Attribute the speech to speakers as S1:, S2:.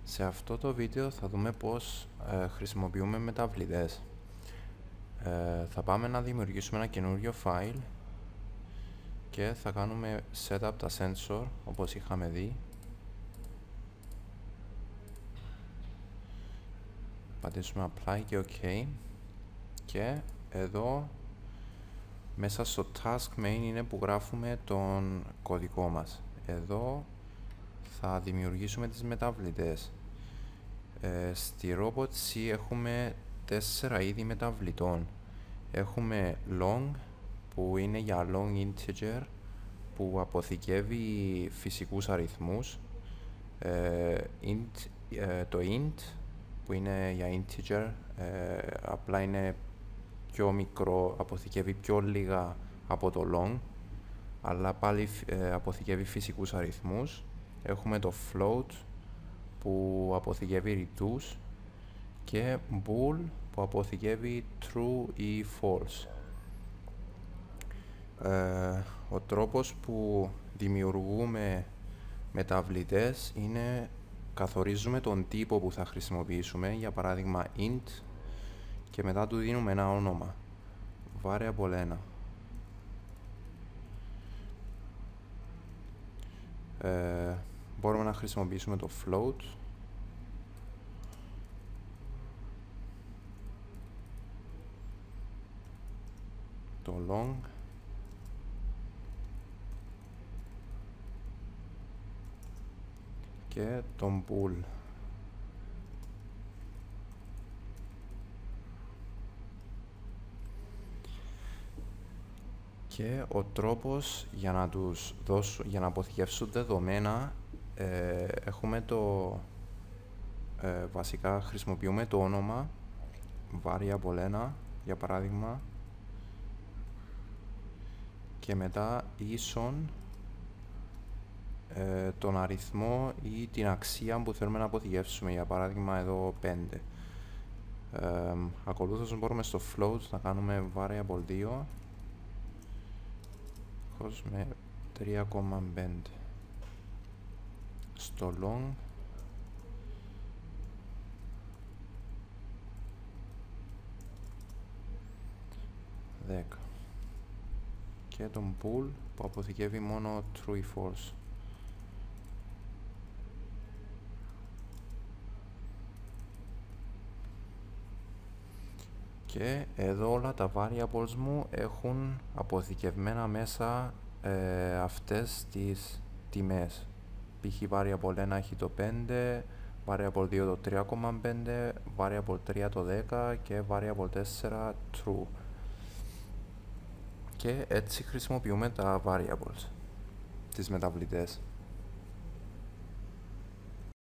S1: Σε αυτό το βίντεο θα δούμε πώς χρησιμοποιούμε μεταβλητές. Θα πάμε να δημιουργήσουμε ένα καινούριο file και θα κάνουμε setup τα sensor όπως είχαμε δει. Πατήσουμε apply και ok και εδώ μέσα στο task main είναι που γράφουμε τον κωδικό μας. Εδώ θα δημιουργήσουμε τις μεταβλητές. Στη Robot C έχουμε 4 είδη μεταβλητών. Έχουμε long που είναι για long integer που αποθηκεύει φυσικούς αριθμούς, το int που είναι για integer, απλά είναι πιο μικρό, αποθηκεύει πιο λίγα από το long, αλλά πάλι αποθηκεύει φυσικούς αριθμούς. Έχουμε το float που αποθηκεύει reduce και bool που αποθηκεύει true ή false. Ο τρόπος που δημιουργούμε μεταβλητές είναι καθορίζουμε τον τύπο που θα χρησιμοποιήσουμε, για παράδειγμα int, και μετά του δίνουμε ένα όνομα, variable 1. Μπορούμε να χρησιμοποιήσουμε το float, το long και τον bool. Και ο τρόπος για να αποθηκεύσουν δεδομένα, έχουμε βασικά χρησιμοποιούμε το όνομα variable 1 για παράδειγμα και μετά ίσον τον αριθμό ή την αξία που θέλουμε να αποθηκεύσουμε, για παράδειγμα εδώ 5. Ακολούθως μπορούμε στο float να κάνουμε variable 2 με 3,5. Στο long και τον bool που αποθηκεύει μόνο true ή false. Και εδώ όλα τα variables μου έχουν αποθηκευμένα μέσα αυτές τις τιμές. Π.χ. variable 1 έχει το 5, variable 2 το 3,5, variable 3 το 10 και variable 4 true. Και έτσι χρησιμοποιούμε τα variables, τις μεταβλητές.